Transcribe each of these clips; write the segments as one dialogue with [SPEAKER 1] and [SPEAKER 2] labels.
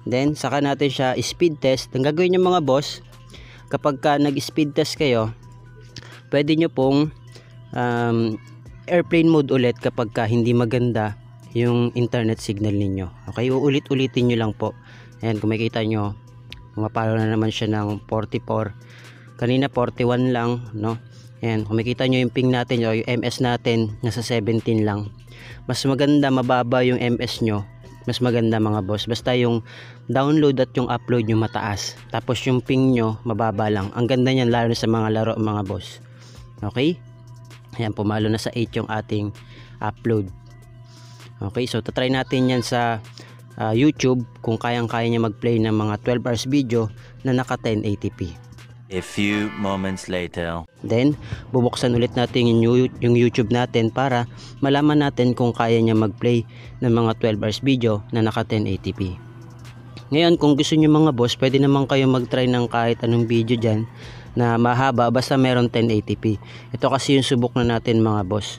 [SPEAKER 1] Then saka natin siya speed test. Ang gagawin nyo mga boss, kapag ka nag-speed test kayo, pwede nyo pong airplane mode ulit kapag ka hindi maganda yung internet signal ninyo. Okay, uulit-ulitin nyo lang po. Ayan, kung makikita nyo, pumapalo na naman siya ng 44. Kanina 41 lang, no? Ayan, kung makikita nyo yung ping natin o yung MS natin, nasa 17 lang. Mas maganda, mababa yung MS nyo, mas maganda mga boss. Basta yung download at yung upload nyo mataas. Tapos yung ping nyo, mababa lang. Ang ganda niyan lalo sa mga laro mga boss. Okay? Ayan, pumalo na sa 8 yung ating upload. Okay, so tatry natin yan sa YouTube kung kayang-kaya niya mag-play ng mga 12 hours video na naka 1080p.
[SPEAKER 2] A few moments later.
[SPEAKER 1] Then, bubuksan ulit natin yung YouTube natin para malaman natin kung kaya niya mag-play ng mga 12 hours video na naka 1080p. Ngayon, kung gusto niyo mga boss, pwede naman kayo mag-try ng kahit anong video dyan na mahaba basta meron 1080p. Ito kasi yung subok na natin mga boss.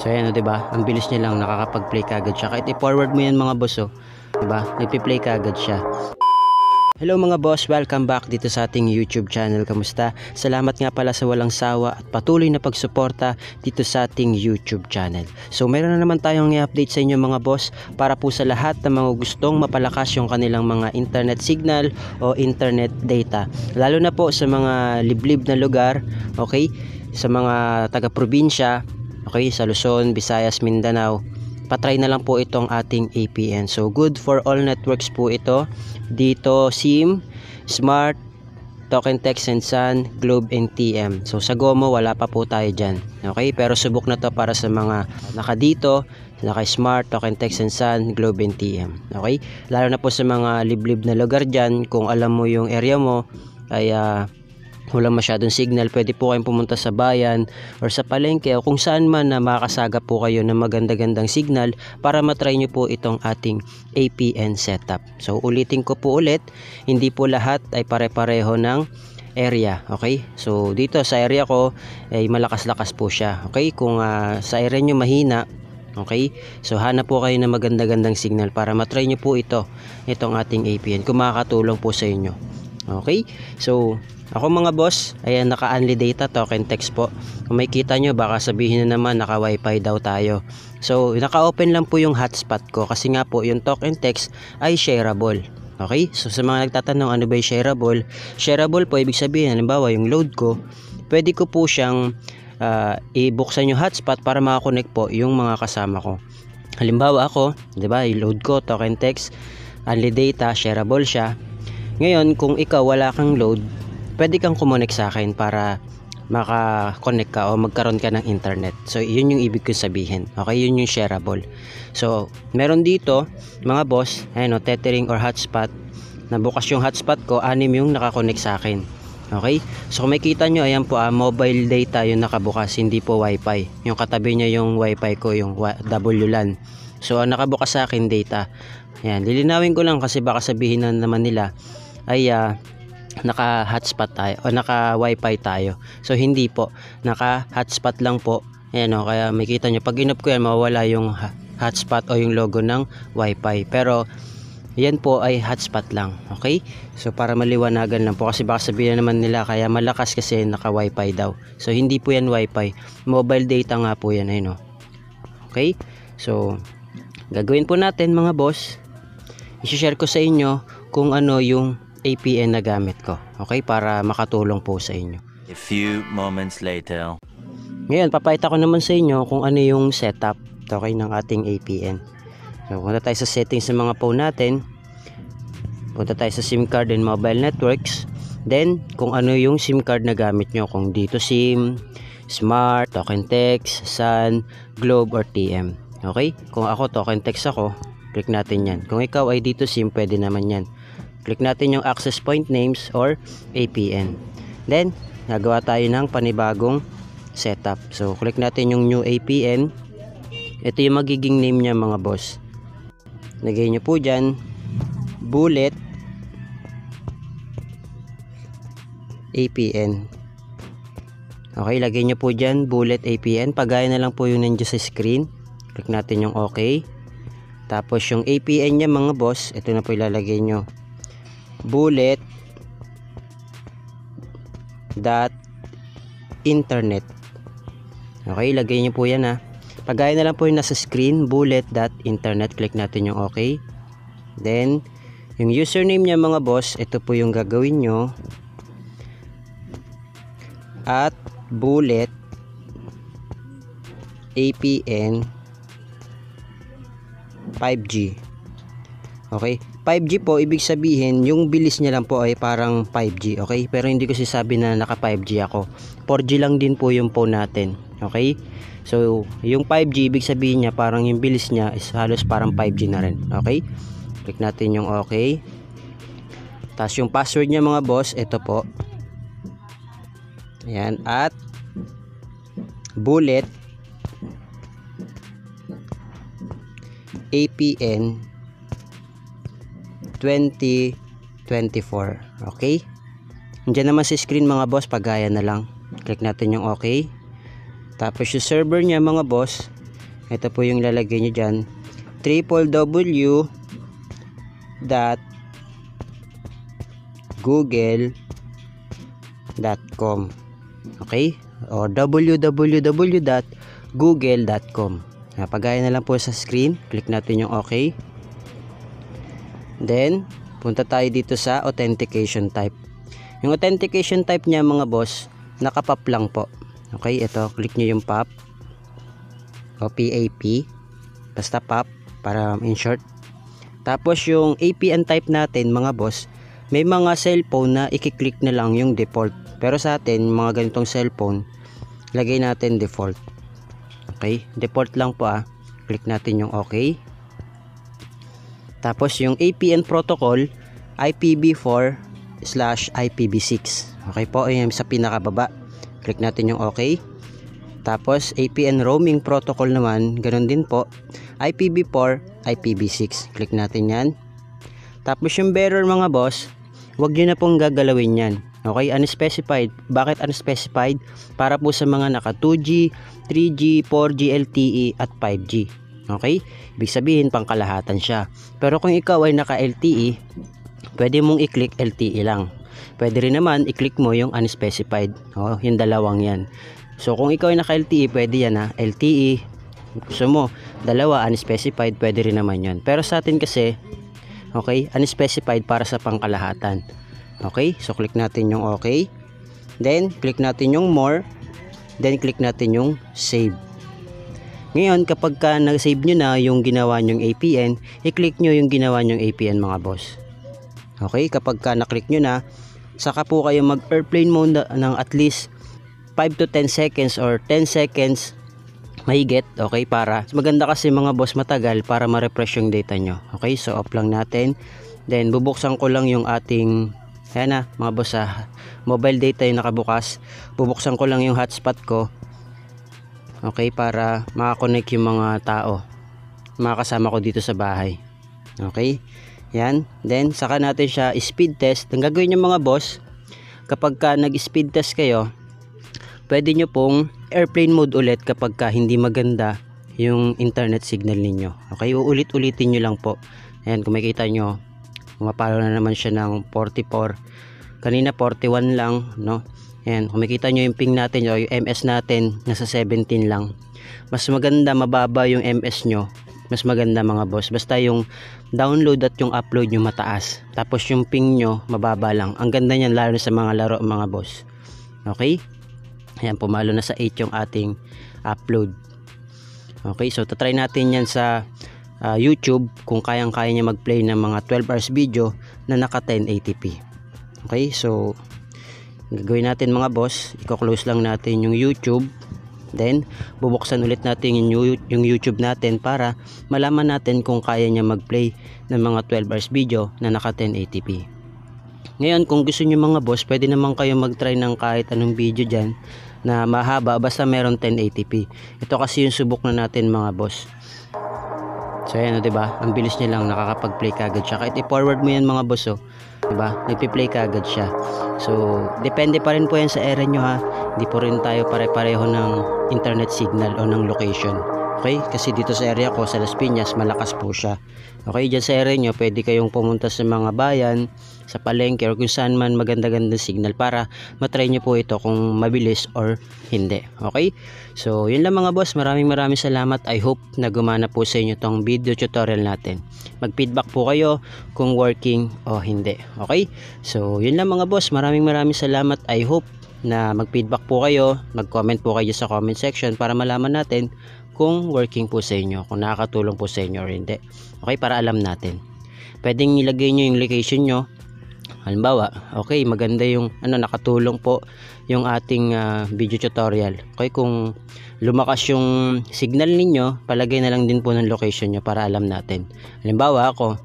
[SPEAKER 1] So ayan o, diba? Ang bilis niya lang, nakakapag-play kagad siya. Kahit i-forward mo yan mga boss o, diba? Nagpi-play kagad siya. Hello mga boss, welcome back dito sa ating YouTube channel. Kamusta? Salamat nga pala sa walang sawa at patuloy na pagsuporta dito sa ating YouTube channel. So meron na naman tayong i-update sa inyo mga boss para po sa lahat ng mga gustong mapalakas yung kanilang mga internet signal o internet data. Lalo na po sa mga liblib na lugar, okay? Sa mga taga-probinsya, okay? Sa Luzon, Visayas, Mindanao. Patry na lang po itong ating APN. So good for all networks po ito. Dito SIM, Smart, Token Text and Sun, Globe and TM. So sa GOMO wala pa po tayo dyan. Okay, pero subok na to para sa mga naka dito, naka Smart, Token Text and Sun, Globe and TM. Okay, lalo na po sa mga liblib na lugar dyan. Kung alam mo yung area mo ay walang masyadong signal, pwede po kayong pumunta sa bayan or sa palengke o kung saan man na makakasagap po kayo ng maganda-gandang signal para matry nyo po itong ating APN setup. So ulitin ko po ulit, hindi po lahat ay pare-pareho ng area. Okay, so dito sa area ko ay malakas-lakas po siya. Okay, kung sa area nyo mahina, okay, so hanap po kayo ng maganda-gandang signal para matry nyo po itong ating APN kung makakatulong po sa inyo. Okay, so ako mga boss, ayan, naka-only data, token text po. Kung makikita nyo, baka sabihin na naman naka wifi daw tayo. So naka-open lang po yung hotspot ko kasi nga po yung token text ay shareable. Okay, so sa mga nagtatanong ano ba yung shareable? Shareable po ibig sabihin, halimbawa yung load ko, pwede ko po siyang ibuksan yung hotspot para makakonect po yung mga kasama ko. Halimbawa ako, diba, yung load ko, token text, only data, shareable siya. Ngayon, kung ikaw wala kang load, pwede kang kumonek sa akin para maka-connect ka o magkaroon ka ng internet. So yun yung ibig ko sabihin. Okay, yun yung shareable. So meron dito mga boss, ayun o, tethering or hotspot. Nabukas yung hotspot ko, 6 yung nakakonect sa akin. Okay, so kung makita nyo, ayan po, mobile data yung nakabukas, hindi po wifi. Yung katabi niya yung wifi ko, yung WLAN. So nakabukas sa akin data. Ayan, lilinawin ko lang kasi baka sabihin na naman nila ay naka hotspot tayo o naka wifi tayo. So hindi po, naka hotspot lang po. Ayan o, kaya makita nyo pag inop ko yan, mawala yung hotspot o yung logo ng wifi, pero yan po ay hotspot lang. Okay, so para maliwanagan lang po kasi baka sabihin naman nila kaya malakas kasi naka wifi daw. So hindi po yan wifi, mobile data nga po yan. Ayun o. Okay, so gagawin po natin mga boss, i-share ko sa inyo kung ano yung APN na gamit ko. Okay, para makatulong po sa inyo.
[SPEAKER 2] A few moments later.
[SPEAKER 1] Ngayon, papakita ko naman sa inyo kung ano yung setup, okay, ng ating APN. So, punta tayo sa settings ng mga phone natin. Punta tayo sa SIM card and mobile networks. Then, kung ano yung SIM card na gamit nyo. Kung dito SIM, Smart, Token Text, Sun, Globe, or TM. Okay? Kung ako, Token Text ako, click natin yan. Kung ikaw ay dito SIM, pwede naman yan. Click natin yung access point names or APN. Then, nagawa tayo ng panibagong setup. So, click natin yung new APN. Ito yung magiging name niya mga boss. Lagay nyo po dyan, Bullet APN. Okay, lagay nyo po dyan, Bullet APN. Pagaya na lang po yung nandiyo sa screen. Click natin yung OK. Tapos yung APN niya mga boss, ito na po ilalagay nyo. Bullet dot internet. Okay, lagay nyo po yan ha. Pagaya na lang po yung nasa screen, bullet dot internet. Click natin yung okay. Then yung username niya mga boss, ito po yung gagawin nyo. At bullet APN 5G. Okay, 5G po ibig sabihin yung bilis niya lang po ay parang 5G. Okay, pero hindi ko sinasabi na naka 5G ako, 4G lang din po yung phone natin. Okay, so yung 5G ibig sabihin niya parang yung bilis niya is halos parang 5G na rin. Okay, click natin yung okay. Tapos yung password niya mga boss, ito po. Ayan, at bullet APN 2024. Okay, nandiyan naman sa screen mga boss, pagaya na lang. Click natin yung okay. Tapos yung server niya mga boss, ito po yung lalagay nyo dyan, www.google.com. okay, o www.google.com. Pagaya na lang po sa screen, click natin yung okay. Then punta tayo dito sa authentication type. Yung authentication type niya mga boss, naka-PAP lang po. Okay, ito, click nyo yung PAP o PAP, basta PAP para in short. Tapos yung APN type natin mga boss, may mga cellphone na i-click na lang yung default, pero sa atin mga ganitong cellphone, lagay natin default. Okay, default lang po click natin yung okay. Tapos yung APN protocol, IPv4/IPv6. Okay po, yung sa pinakababa, click natin yung okay. Tapos APN roaming protocol naman, ganun din po, IPv4/IPv6. Click natin yan. Tapos yung bearer mga boss, wag nyo na pong gagalawin yan. Okay, unspecified. Bakit unspecified? Para po sa mga naka 2G, 3G, 4G, LTE at 5G. Okay, ibig sabihin pangkalahatan siya. Pero kung ikaw ay naka LTE, pwede mong i-click LTE lang. Pwede rin naman i-click mo yung unspecified. Yung dalawang yan. So kung ikaw ay naka LTE, pwede yan LTE. Gusto mo dalawa unspecified, pwede rin naman yan. Pero sa atin kasi, okay, unspecified para sa pangkalahatan. Okay, so click natin yung okay. Then click natin yung more. Then click natin yung save. Ngayon kapag ka nag-save nyo na yung ginawa nyong APN, i-click nyo yung ginawa nyong APN mga boss. Okay, kapag ka na-click nyo na, saka po kayo mag-airplane mode ng at least 5 to 10 seconds or 10 seconds mahigit. Okay, para maganda kasi mga boss matagal para ma-refresh yung data nyo. Okay, so off lang natin. Then bubuksan ko lang yung ating, ayan na mga boss, mobile data yung nakabukas. Bubuksan ko lang yung hotspot ko. Okay, para makakonect yung mga tao, mga kasama ko dito sa bahay. Okay, yan. Then saka natin siya speed test. Ang gagawin nyo mga boss, kapag ka nag-speed test kayo, pwede nyo pong airplane mode ulit kapag ka hindi maganda yung internet signal ninyo. Okay, uulit-ulitin nyo lang po. Ayan, kung makikita nyo, pumapalo na naman siya ng 44. Kanina 41 lang, no? Ayan, kung makikita nyo yung ping natin o yung MS natin, nasa 17 lang. Mas maganda, mababa yung MS nyo, mas maganda mga boss. Basta yung download at yung upload nyo mataas. Tapos yung ping nyo, mababa lang. Ang ganda niyan lalo sa mga laro mga boss. Okay? Ayan, pumalo na sa 8 yung ating upload. Okay, so tatry natin yan sa YouTube kung kayang-kaya niya mag-play ng mga 12 hours video na naka 1080p. Okay, so gagawin natin mga boss, i-close lang natin yung YouTube. Then bubuksan ulit natin yung YouTube natin para malaman natin kung kaya niya mag-play ng mga 12 hours video na naka 1080p. Ngayon kung gusto niyo mga boss, pwede naman kayo mag-try ng kahit anong video dyan na mahaba basta meron 1080p. Ito kasi yung subok na natin mga boss. So ayan, diba? Ang bilis niya lang, nakakapag-play kagad siya. Kahit i-forward mo yan mga boss, diba? Nagpi-play kagad siya. So depende pa rin po yan sa area nyo, ha. Hindi po rin tayo pare-pareho ng internet signal o ng location. Okay? Kasi dito sa area ko, sa Las Piñas, malakas po siya. Okay, dyan sa area nyo, pwede kayong pumunta sa mga bayan, sa palengke, or kung saan man maganda-ganda signal para matry nyo po ito kung mabilis or hindi. Okay? So, yun lang mga boss. Maraming salamat. I hope na gumana po sa inyo tong video tutorial natin. Mag-feedback po kayo kung working o hindi. Okay? So, yun lang mga boss. Maraming salamat. I hope na mag-feedback po kayo, mag-comment po kayo sa comment section para malaman natin kung working po sa inyo, kung nakakatulong po sa inyo or hindi. Okay, para alam natin. Pwedeng ilagay nyo yung location nyo. Halimbawa, okay, maganda yung nakatulong po yung ating video tutorial. Okay, kung lumakas yung signal ninyo, palagay na lang din po ng location nyo para alam natin. Halimbawa ako,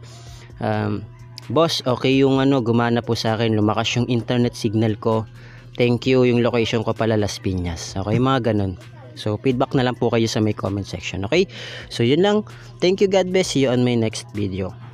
[SPEAKER 1] boss, okay yung gumana po sa akin, lumakas yung internet signal ko. Thank you, yung location ko pala Las Piñas. Okay, mga ganun. So, feedback na lang po kayo sa may comment section. Okay? So, yun lang. Thank you, God bless. See you on my next video.